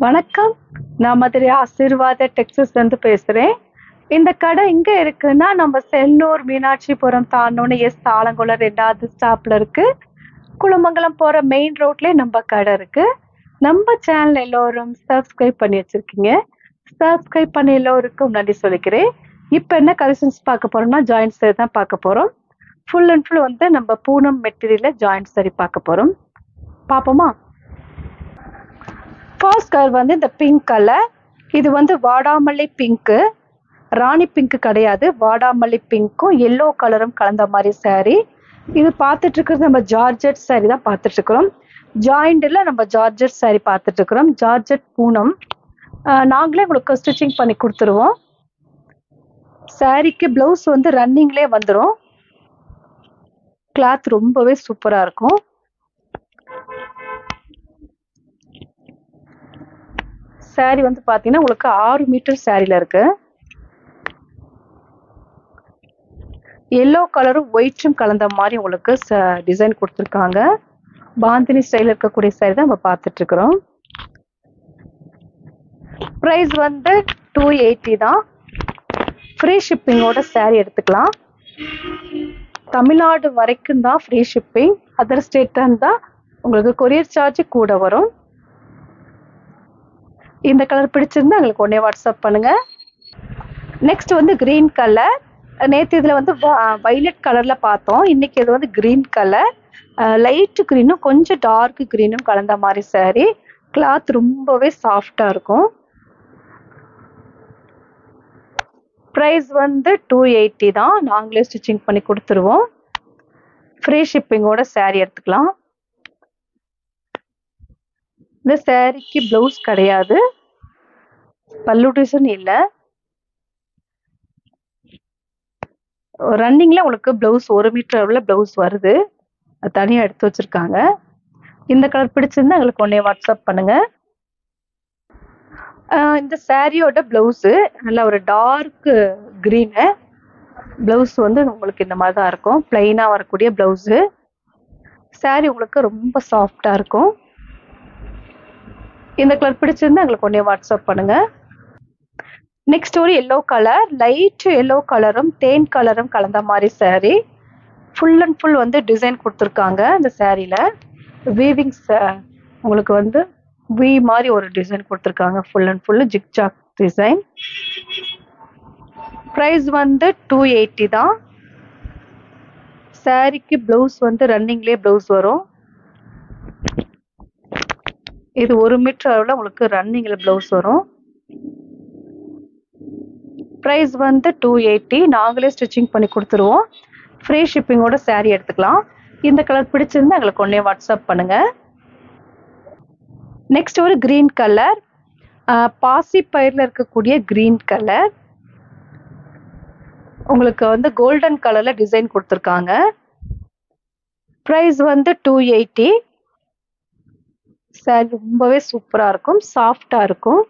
வணக்கம். நான் மதுரை ஆசீர்வாத டெக்ஸஸ்லேருந்து பேசுறேன். இந்த கடை எங்க இருக்குன்னா, நம்ம செல்லூர் மீனாட்சிபுரம் தாண்டுனோனே ஆலங்குளம் 2வது ஸ்டாப்ல இருக்கு. குளமங்கலம் போற மெயின் ரோட்லயே நம்ம கடை இருக்கு. நம்ம சேனல் எல்லோரும் சப்ஸ்கிரைப் பண்ணி வச்சிருக்கீங்க. சப்ஸ்கிரைப் பண்ண எல்லோருக்கும் நன்றி சொல்லிக்கிறேன். இப்போ என்ன கலெக்ஷன்ஸ் பார்க்க போறோம்னா, ஜாயிண்ட் சரி தான் பார்க்க போறோம். ஃபுல் அண்ட் ஃபுல் வந்து நம்ம பூனம் மெட்டீரியல்ல ஜாயிண்ட் சரி பார்க்க போறோம். பார்ப்போமா? ஃபர்ஸ்ட் கலர் வந்து இந்த பிங்க் கலர். இது வந்து வாடாமல்லி பிங்க்கு, ராணி பிங்க் கிடையாது, வாடாமல்லி பிங்க்கும் எல்லோ கலரும் கலந்த மாதிரி saree. இது பார்த்துட்டு இருக்கிறது நம்ம ஜார்ஜெட் saree தான் பார்த்துட்டு இருக்கிறோம். ஜாயிண்டில் நம்ம ஜார்ஜெட் saree பார்த்துட்டு இருக்கிறோம். ஜார்ஜெட் பூனம் நாங்களே உங்களுக்கு ஸ்டிச்சிங் பண்ணி கொடுத்துருவோம். சாரீக்கு பிளவுஸ் வந்து ரன்னிங்லேயே வந்துடும். கிளாத் ரொம்பவே சூப்பராக இருக்கும். சாரி வந்து பார்த்தீங்கன்னா உங்களுக்கு 6 மீட்டர் சாரியில் இருக்கு. எல்லோ கலரும் ஒயிட்டும் கலந்த மாதிரி உங்களுக்கு டிசைன் கொடுத்துருக்காங்க. பாந்தினி ஸ்டைல் இருக்கக்கூடிய சாரி தான் நம்ம பார்த்துட்டு இருக்கிறோம். ப்ரைஸ் வந்து 280 தான். ஃப்ரீ ஷிப்பிங்கோட சாரி எடுத்துக்கலாம். தமிழ்நாடு வரைக்கும் தான் ஃப்ரீ ஷிப்பிங். அதர் ஸ்டேட் இருந்தால் உங்களுக்கு கொரியர் சார்ஜ் கூட வரும். இந்த கலர் பிடிச்சிருந்தா எங்களுக்கு உடனே வாட்ஸ்அப் பண்ணுங்க. நெக்ஸ்ட் வந்து கிரீன் கலர். நேற்று இதில் வந்து வைலட் கலரில் பார்த்தோம். இன்னைக்கு இது வந்து கிரீன் கலர். லைட்டு க்ரீனும் கொஞ்சம் டார்க் க்ரீனும் கலந்த மாதிரி சாரி. கிளாத் ரொம்பவே சாஃப்டாக இருக்கும். ப்ரைஸ் வந்து 280 தான். நாங்களே ஸ்டிச்சிங் பண்ணி கொடுத்துருவோம். ஃப்ரீ ஷிப்பிங்கோட சாரி எடுத்துக்கலாம். இந்த சாரிக்கு பிளவுஸ் கிடையாது, பல்லு டிசைன் இல்லை. ரன்னிங்ல உங்களுக்கு பிளவுஸ் 1 மீட்டர் அளவில் பிளவுஸ் வருது. அது தனியாக எடுத்து வச்சிருக்காங்க. இந்த கலர் பிடிச்சிருந்தா எங்களுக்கு உடனே வாட்ஸ்அப் பண்ணுங்க. இந்த சாரியோட பிளவுஸு நல்ல ஒரு டார்க் க்ரீனு. பிளவுஸ் வந்து உங்களுக்கு இந்த மாதிரி தான் இருக்கும். பிளைனாக வரக்கூடிய பிளவுஸு. சாரி உங்களுக்கு ரொம்ப சாஃப்டாக இருக்கும். இந்த கலர் பிடிச்சிருந்தா எங்களுக்கு உடனே வாட்ஸ்அப் பண்ணுங்க. நெக்ஸ்ட் ஒரு எல்லோ கலர். லைட் எல்லோ கலரும் தேன் கலரும் கலந்த மாதிரி சாரி. ஃபுல் அண்ட் ஃபுல் வந்து டிசைன் கொடுத்துருக்காங்க. இந்த சாரியில் வீவிங்ஸ் உங்களுக்கு வந்து வி மாதிரி ஒரு டிசைன் கொடுத்துருக்காங்க. Full and full zigzag design. Price வந்து 280 தான். சாரிக்கு பிளவுஸ் வந்து ரன்னிங்லேயே பிளவுஸ் வரும். இது 1 மீட்டர் அளவில் உங்களுக்கு ரன்னிங்கில் பிளவுஸ் வரும். ப்ரைஸ் வந்து 280. நாங்களே ஸ்டிச்சிங் பண்ணி கொடுத்துருவோம். ஃப்ரீ ஷிப்பிங்கோட சாரி எடுத்துக்கலாம். இந்த கலர் பிடிச்சிருந்தா எங்களுக்கு உடனே வாட்ஸ்அப் பண்ணுங்க. நெக்ஸ்ட் ஒரு கிரீன் கலர். பாசி பயிரில் இருக்கக்கூடிய கிரீன் கலர். உங்களுக்கு வந்து கோல்டன் கலரில் டிசைன் கொடுத்துருக்காங்க. ப்ரைஸ் வந்து 280. சாரி ரொம்பவே சூப்பராக இருக்கும், சாஃப்டாக இருக்கும்.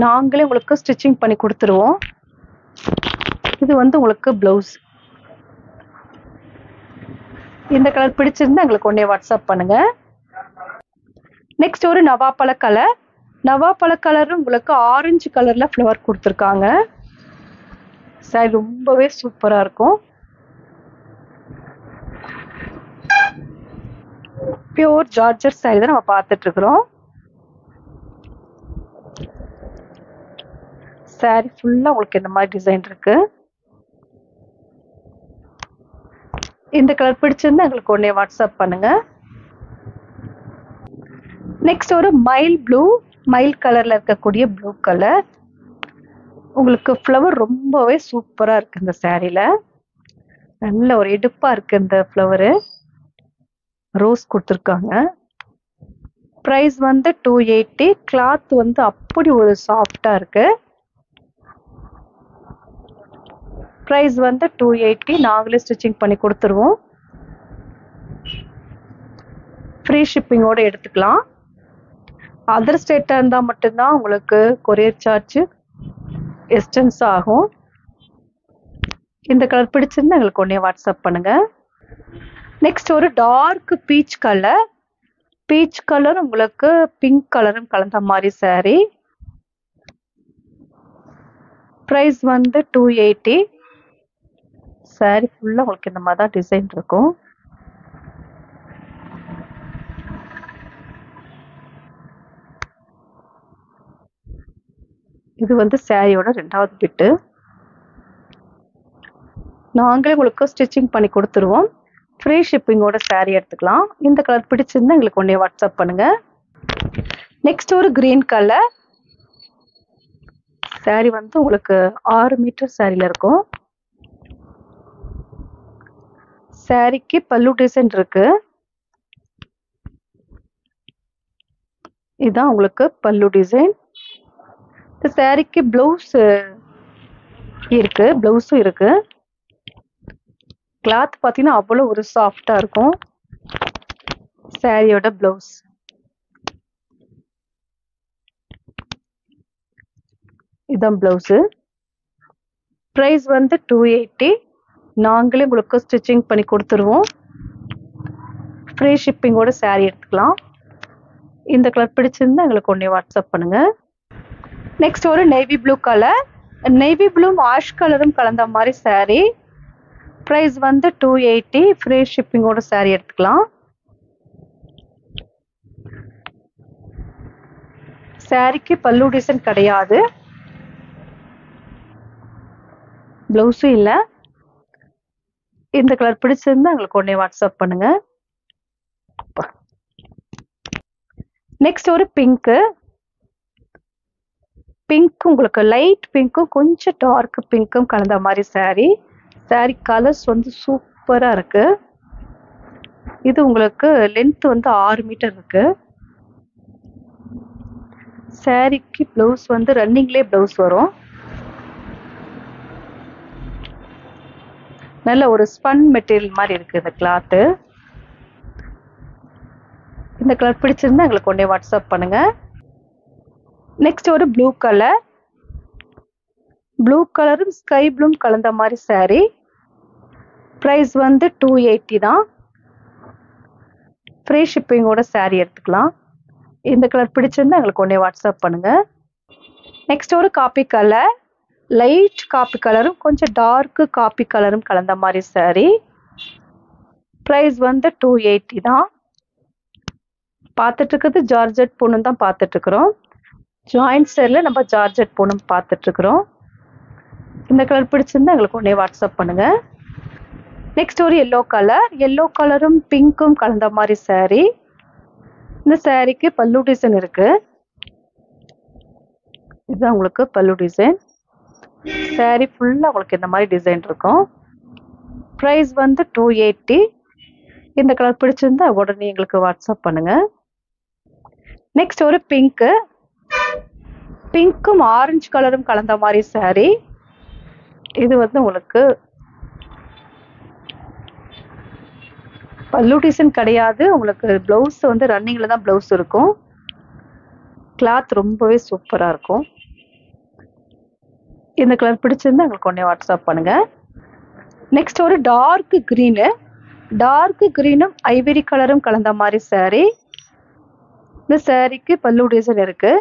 நாங்களே உங்களுக்கு ஸ்டிச்சிங் பண்ணி கொடுத்துருவோம். இது வந்து உங்களுக்கு பிளவுஸ். இந்த கலர் பிடிச்சிருந்தா எங்களுக்கு உடனே வாட்ஸ்அப் பண்ணுங்க. நெக்ஸ்ட் ஒரு நவாப்பழ கலர். நவாப்பழ கலர் உங்களுக்கு ஆரஞ்சு கலர்ல ஃப்ளவர் கொடுத்துருக்காங்க. சாரி ரொம்பவே சூப்பராக இருக்கும். பியூர் ஜார்ஜர் சாரி தான் நம்ம பார்த்துட்டு இருக்கிறோம். சாரி ஃபுல்லாக உங்களுக்கு இந்த மாதிரி டிசைன் இருக்கு. இந்த கலர் பிடிச்சிருந்தா எங்களுக்கு உடனே வாட்ஸ்அப் பண்ணுங்க. நெக்ஸ்ட் ஒரு மைல் ப்ளூ. மைல் கலர்ல இருக்கக்கூடிய ப்ளூ கலர். உங்களுக்கு ஃப்ளவர் ரொம்பவே சூப்பராக இருக்கு. இந்த சாரியில நல்ல ஒரு எடுப்பா இருக்கு. இந்த ஃப்ளவரு ரோஸ் கொடுத்துருக்காங்க. ப்ரைஸ் வந்து 280. கிளாத் வந்து அப்படி ஒரு சாஃப்டா இருக்கு. ப்ரைஸ் வந்து 280. நாங்களே ஸ்டிச்சிங் பண்ணி கொடுத்துருவோம். ஃப்ரீ ஷிப்பிங்கோட எடுத்துக்கலாம். அதர் ஸ்டேட்டாக இருந்தால் மட்டும்தான் உங்களுக்கு கொரியர் சார்ஜ் எக்ஸ்டென்ஸ் ஆகும். இந்த கலர் பிடிச்சிருந்தா எங்களுக்கு உடனே வாட்ஸ்அப் பண்ணுங்க. நெக்ஸ்ட் ஒரு dark peach colour. Peach colour உங்களுக்கு பிங்க் கலரும் கலந்த மாதிரி saree. ப்ரைஸ் வந்து 280. saree ஃபுல்லா உங்களுக்கு இந்த மாதிரி தான் டிசைன் இருக்கும். இது வந்து சாரியோட 2வது பிட்டு. நாங்களே உங்களுக்கு ஸ்டிச்சிங் பண்ணி கொடுத்துருவோம். ஃப்ரீ ஷிப்பிங்கோட saree எடுத்துக்கலாம். இந்த கலர் பிடிச்சிருந்தா எங்களுக்கு உடனே வாட்ஸ்அப் பண்ணுங்க. நெக்ஸ்ட் ஒரு கிரீன் கலர் saree வந்து உங்களுக்கு 6 மீட்டர் சாரியில இருக்கும். சாரிக்கு பல்லு டிசைன் இருக்கு. இதுதான் உங்களுக்கு பல்லு டிசைன். இந்த சாரிக்கு பிளவுஸ் இருக்கு, பிளவுஸும் இருக்கு. கிளாத் பார்த்தீங்கன்னா அவ்வளோ ஒரு சாஃப்டா இருக்கும். சாரியோட பிளவுஸ் இதான் பிளவுஸு. ப்ரைஸ் வந்து 280. நாங்களே உங்களுக்கு ஸ்டிச்சிங் பண்ணி கொடுத்துருவோம். ஃப்ரீ ஷிப்பிங்கோட saree எடுத்துக்கலாம். இந்த கலர் பிடிச்சிருந்தா எங்களுக்கு உடனே வாட்ஸ்அப் பண்ணுங்க. நெக்ஸ்ட் ஒரு navy blue colour, navy blue ash கலரும் கலந்த மாதிரி saree. ப்ரைஸ் வந்து 280. ஃப்ரீ ஷிப்பிங்கோட saree எடுத்துக்கலாம். சாரிக்கு பல்லு டிசைன் கிடையாது, பிளவுஸும் இல்லை. இந்த கலர் பிடிச்சிருந்தா எங்களுக்கு உடனே வாட்ஸ்அப் பண்ணுங்க. நெக்ஸ்ட் ஒரு பிங்க்கு. பிங்க் உங்களுக்கு லைட் பிங்க்கும் கொஞ்சம் டார்க் பிங்க்கும் கலந்த மாதிரி saree. saree கலர்ஸ் வந்து சூப்பரா இருக்கு. இது உங்களுக்கு லென்த் வந்து 6 மீட்டர் இருக்கு. சாரிக்கு பிளவுஸ் வந்து ரன்னிங்லேயே பிளவுஸ் வரும். நல்ல ஒரு ஸ்பன் மெட்டீரியல் மாதிரி இருக்கு இந்த கிளாத்து. இந்த கலர் பிடிச்சிருந்தா எங்களுக்கு உடனே வாட்ஸ்அப் பண்ணுங்க. நெக்ஸ்ட் ஒரு ப்ளூ கலர், ப்ளூ கலரும் ஸ்கை ப்ளூ கலந்த மாதிரி saree. ப்ரைஸ் வந்து 280 தான். ஃப்ரீ ஷிப்பிங்கோட saree எடுத்துக்கலாம். இந்த கலர் பிடிச்சிருந்தா எங்களுக்கு உடனே வாட்ஸ்அப் பண்ணுங்க. நெக்ஸ்ட் ஒரு காப்பி கலர், லைட் காப்பி கலரும் கொஞ்சம் டார்க் காப்பி கலரும் கலந்த மாதிரி saree. ப்ரைஸ் வந்து 280 தான். பார்த்துட்டு இருக்கிறது ஜார்ஜெட் பூனம் தான் பார்த்துட்டு இருக்கிறோம். ஜாயிண்ட் ஸ்டைலில் நம்ம ஜார்ஜெட் பூனம் பார்த்துட்டு இருக்கிறோம். இந்த கலர் பிடிச்சிருந்தா எங்களுக்கு உடனே வாட்ஸ்அப் பண்ணுங்க. நெக்ஸ்ட் ஒரு எல்லோ கலர், எல்லோ கலரும் பிங்க்கும் கலந்த மாதிரி saree. இந்த சாரிக்கு பல்லு டிசைன் இருக்கு. இதுதான் உங்களுக்கு பல்லு டிசைன். saree ஃபுல்லா உங்களுக்கு இந்த மாதிரி டிசைன் இருக்கும். ப்ரைஸ் வந்து 280. இந்த கலர் பிடிச்சிருந்தா உடனே எங்களுக்கு வாட்ஸ்அப் பண்ணுங்க. நெக்ஸ்ட் ஒரு பிங்க்கு, பிங்க்கும் ஆரஞ்சு கலரும் கலந்த மாதிரி saree. இது வந்து உங்களுக்கு பல்லு டிசைன் கிடையாது. உங்களுக்கு பிளவுஸ் வந்து ரன்னிங்ல தான் பிளவுஸ் இருக்கும். கிளாத் ரொம்பவே சூப்பரா இருக்கும். இந்த கலர் பிடிச்சிருந்தா எங்களுக்கு உடனே வாட்ஸ்அப் பண்ணுங்க. நெக்ஸ்ட் ஒரு டார்க் கிரீனு, டார்க் கிரீனும் ஐவரி கலரும் கலந்த மாதிரி saree. இந்த சாரிக்கு பல்லு டிசைன் இருக்கு.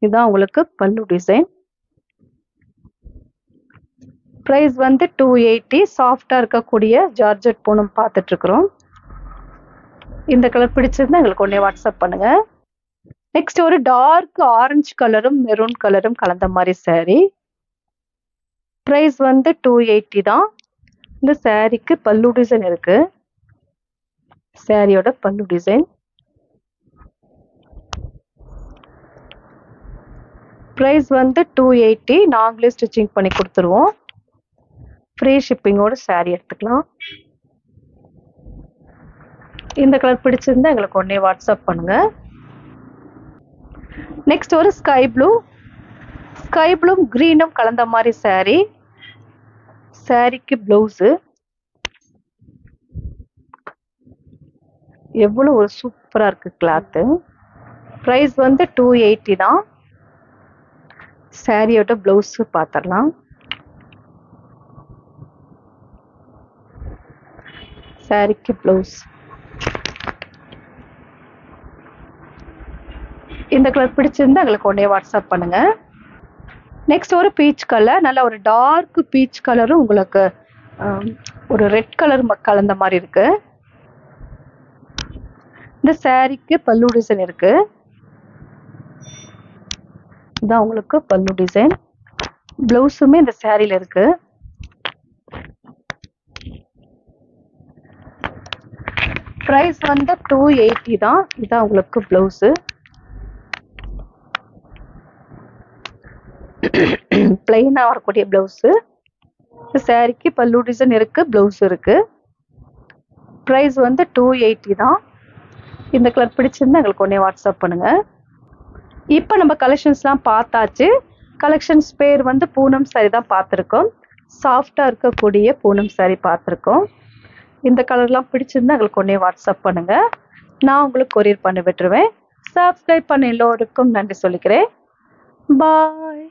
இதுதான் உங்களுக்கு பல்லு டிசைன். ப்ரைஸ் வந்து 280. சாஃப்டா இருக்கக்கூடிய ஜார்ஜெட் பூனம் பார்த்துட்டு இருக்கிறோம். இந்த கலர் பிடிச்சிருந்தா எங்களுக்கு உடனே வாட்ஸ்அப் பண்ணுங்க. நெக்ஸ்ட் ஒரு டார்க் ஆரஞ்சு கலரும் மெரூன் கலரும் கலந்த மாதிரி saree. ப்ரைஸ் வந்து 280 தான். இந்த சாரிக்கு பல்லு டிசைன் இருக்கு. சாரியோட பல்லு டிசைன். ப்ரைஸ் வந்து 280. நாங்களே ஸ்டிச்சிங் பண்ணி கொடுத்துருவோம். ஃப்ரீ ஷிப்பிங்கோட saree எடுத்துக்கலாம். இந்த கலர் பிடிச்சிருந்தா எங்களுக்கு உடனே வாட்ஸ்அப் பண்ணுங்க. நெக்ஸ்ட் ஒரு ஸ்கை ப்ளூ, ஸ்கை ப்ளூ கிரீனும் கலந்த மாதிரி saree. சாரிக்கு பிளவுஸு எவ்வளோ ஒரு சூப்பரா இருக்கு கிளாத்து. ப்ரைஸ் வந்து 280 தான். சாரியோட பிளவுஸ் பார்த்துடலாம். சாரிக்கு பிளவுஸ் இந்த கலர் பிடிச்சிருந்தா எங்களுக்கு உடனே வாட்ஸ்அப் பண்ணுங்க. நெக்ஸ்ட் ஒரு பீச் கலர், நல்ல ஒரு டார்க் பீச் கலரும் உங்களுக்கு ஒரு ரெட் கலர் கலந்த மாதிரி இருக்கு. இந்த சாரிக்கு பல்லு டிசைன் இருக்கு. இதான் உங்களுக்கு பல்லு டிசைன். பிளவுஸுமே இந்த சாரியில இருக்கு. பிரைஸ் வந்து 280 தான். இதான் உங்களுக்கு பிளவுஸ். பிளைனா வரக்கூடிய பிளவுஸ். சாரிக்கு பல்லு டிசைன் இருக்கு, பிளவுஸ் இருக்கு. பிரைஸ் வந்து 280 தான். இந்த கலர் பிடிச்சிருந்தா எங்களுக்கு உடனே வாட்ஸ்அப் பண்ணுங்க. இப்போ நம்ம கலெக்ஷன்ஸ்லாம் பார்த்தாச்சு. கலெக்ஷன்ஸ் பேர் வந்து பூனம் சாரி தான் பார்த்துருக்கோம். சாஃப்டாக இருக்கக்கூடிய பூனம் சாரி பார்த்துருக்கோம். இந்த கலர்லாம் பிடிச்சிருந்தா எங்களுக்கு உடனே வாட்ஸ்அப் பண்ணுங்க. நான் உங்களுக்கு கொரியர் பண்ணி விட்டுருவேன். சப்ஸ்கிரைப் பண்ண எல்லோருக்கும் நன்றி சொல்லிக்கிறேன். பாய்.